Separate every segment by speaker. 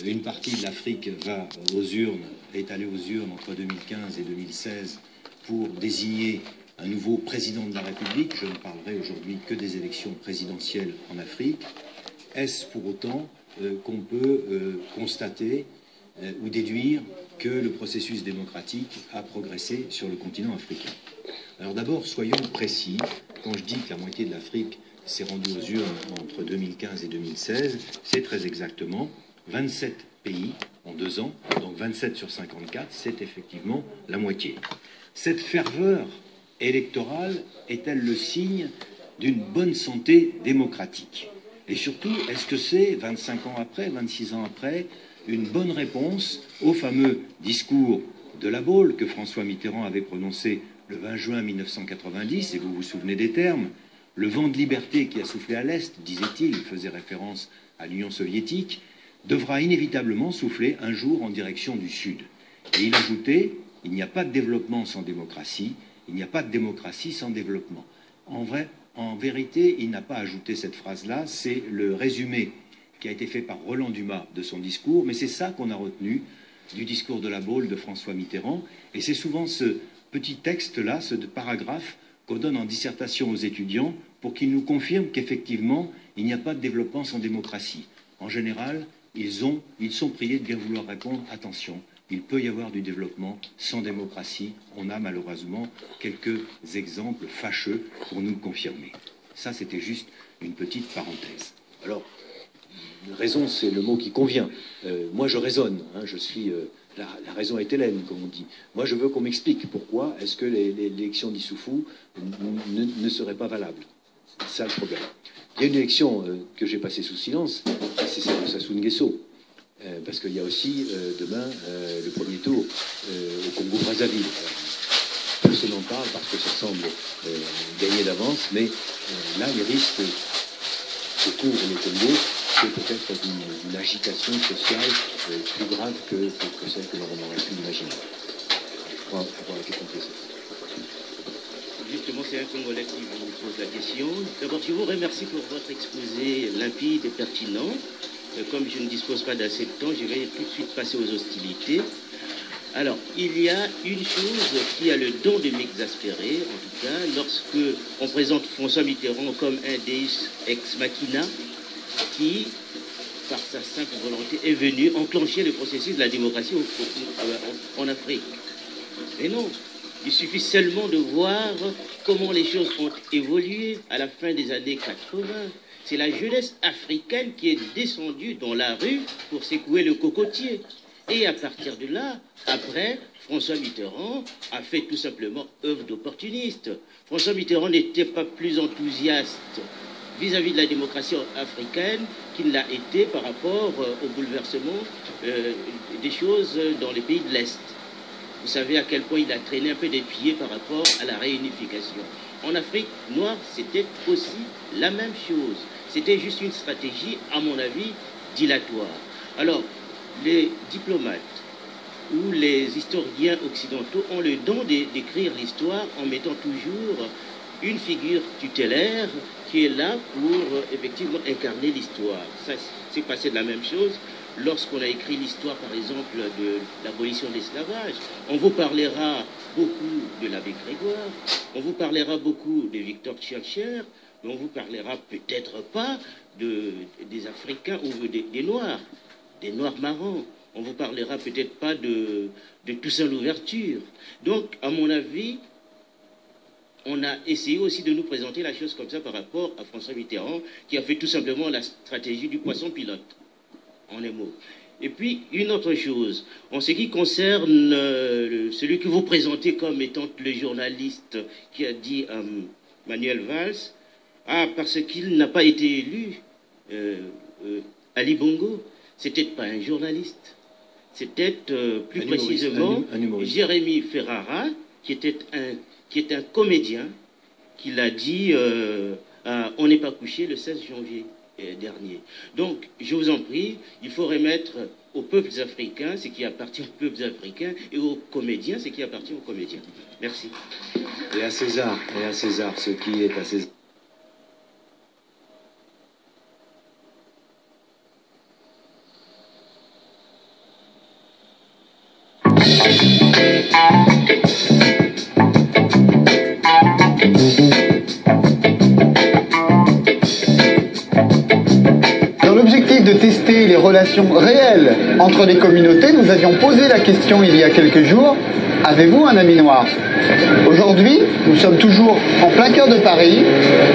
Speaker 1: Une partie de l'Afrique va aux urnes, est allée aux urnes entre 2015 et 2016 pour désigner un nouveau président de la République. Je ne parlerai aujourd'hui que des élections présidentielles en Afrique. Est-ce pour autant qu'on peut constater ou déduire que le processus démocratique a progressé sur le continent africain? Alors d'abord, soyons précis. Quand je dis que la moitié de l'Afrique s'est rendue aux urnes entre 2015 et 2016, c'est très exactement 27 pays en 2 ans, donc 27 sur 54, c'est effectivement la moitié. Cette ferveur électorale est-elle le signe d'une bonne santé démocratique? Et surtout, est-ce que c'est, 25 ans après, 26 ans après, une bonne réponse au fameux discours de La Baule que François Mitterrand avait prononcé le 20 juin 1990, et vous vous souvenez des termes, le vent de liberté qui a soufflé à l'Est, disait-il, il faisait référence à l'Union soviétique, devra inévitablement souffler un jour en direction du Sud. Et il ajoutait, il n'y a pas de développement sans démocratie, il n'y a pas de démocratie sans développement. En vérité, il n'a pas ajouté cette phrase-là, c'est le résumé qui a été fait par Roland Dumas de son discours, mais c'est ça qu'on a retenu du discours de La Baule de François Mitterrand, et c'est souvent ce petit texte-là, ce paragraphe, qu'on donne en dissertation aux étudiants pour qu'ils nous confirment qu'effectivement, il n'y a pas de développement sans démocratie. En général, ils sont priés de bien vouloir répondre, attention, il peut y avoir du développement sans démocratie. On a malheureusement quelques exemples fâcheux pour nous le confirmer. Ça, c'était juste une petite parenthèse. Alors, raison, c'est le mot qui convient. Moi, je raisonne, hein, je suis... la raison est Hélène, comme on dit. Moi, je veux qu'on m'explique pourquoi est-ce que l'élection d'Issoufou ne serait pas valable. C'est ça le problème. Il y a une élection que j'ai passée sous silence, c'est celle de Sassou Nguesso. Parce qu'il y a aussi demain le premier tour au Congo-Brazzaville. Personne n'en parle parce que ça semble gagner d'avance, mais là, les risques que couvre le Congo, c'est peut-être d'une agitation sociale plus grave que celle que l'on aurait pu imaginer. On va avoir la question précise.
Speaker 2: Justement, c'est un Congolais qui vous pose la question. D'abord, je vous remercie pour votre exposé limpide et pertinent. Comme je ne dispose pas d'assez de temps, je vais tout de suite passer aux hostilités. Alors, il y a une chose qui a le don de m'exaspérer, en tout cas, lorsque on présente François Mitterrand comme un deus ex machina qui, par sa simple volonté, est venu enclencher le processus de la démocratie en Afrique. Mais non, il suffit seulement de voir comment les choses ont évolué à la fin des années 80. C'est la jeunesse africaine qui est descendue dans la rue pour secouer le cocotier. Et à partir de là, après, François Mitterrand a fait tout simplement œuvre d'opportuniste. François Mitterrand n'était pas plus enthousiaste vis-à-vis de la démocratie africaine qu'il l'a été par rapport au bouleversement des choses dans les pays de l'Est. Vous savez à quel point il a traîné un peu des pieds par rapport à la réunification. En Afrique noire, c'était aussi la même chose. C'était juste une stratégie, à mon avis, dilatoire. Alors, les diplomates ou les historiens occidentaux ont le don d'écrire l'histoire en mettant toujours une figure tutélaire qui est là pour effectivement incarner l'histoire. Ça s'est passé de la même chose lorsqu'on a écrit l'histoire, par exemple, de l'abolition de l'esclavage. On vous parlera beaucoup de l'abbé Grégoire, on vous parlera beaucoup de Victor Schœlcher, mais on vous parlera peut-être pas des Africains ou des Noirs marrons. On vous parlera peut-être pas de Toussaint Louverture. Donc, à mon avis, on a essayé aussi de nous présenter la chose comme ça par rapport à François Mitterrand, qui a fait tout simplement la stratégie du poisson pilote, en un mot. Et puis, une autre chose, en ce qui concerne celui que vous présentez comme étant le journaliste qui a dit à Manuel Valls, parce qu'il n'a pas été élu, Ali Bongo, c'était pas un journaliste, c'était plus précisément Jérémy Ferrara, qui est un comédien, qui l'a dit On n'est pas couché le 16 janvier dernier. Donc, je vous en prie, il faut remettre aux peuples africains ce qui appartient aux peuples africains et aux comédiens ce qui appartient aux comédiens. Merci.
Speaker 1: Et à César ce qui est à César.
Speaker 3: et les relations réelles entre les communautés, nous avions posé la question il y a quelques jours, avez-vous un ami noir? Aujourd'hui, nous sommes toujours en plein cœur de Paris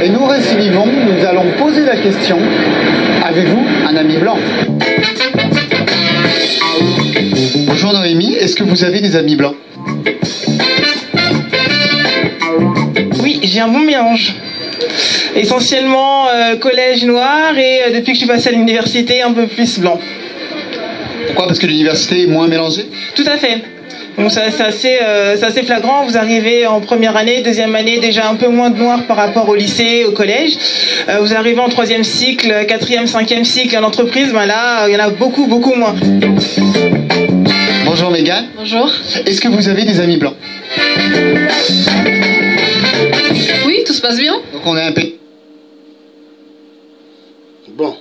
Speaker 3: et nous récidivons, nous allons poser la question, avez-vous un ami blanc? Bonjour Noémie, est-ce que vous avez des amis blancs?
Speaker 4: Oui, j'ai un bon mélange. Essentiellement collège noir et depuis que je suis passée à l'université, un peu plus blanc.
Speaker 3: Pourquoi? Parce que l'université est moins mélangée?
Speaker 4: Tout à fait. Donc c'est assez flagrant. Vous arrivez en première année, deuxième année, déjà un peu moins de noirs par rapport au lycée, au collège. Vous arrivez en troisième cycle, quatrième, cinquième cycle à l'entreprise, ben là, il y en a beaucoup, beaucoup moins.
Speaker 3: Bonjour Mégane.
Speaker 5: Bonjour.
Speaker 3: Est-ce que vous avez des amis blancs?
Speaker 5: Oui, tout se passe bien.
Speaker 3: Donc on est un pays.
Speaker 6: Bon.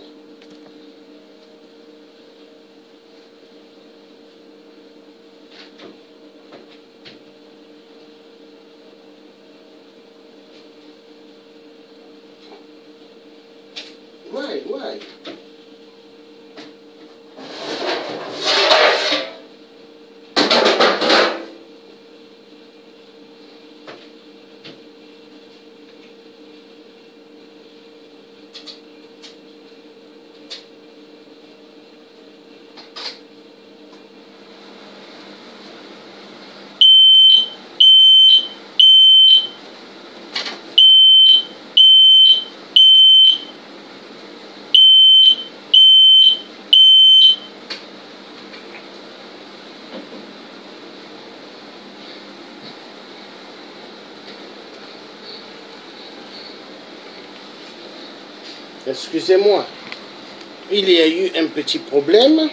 Speaker 6: Ouais. Excusez-moi, il y a eu un petit problème.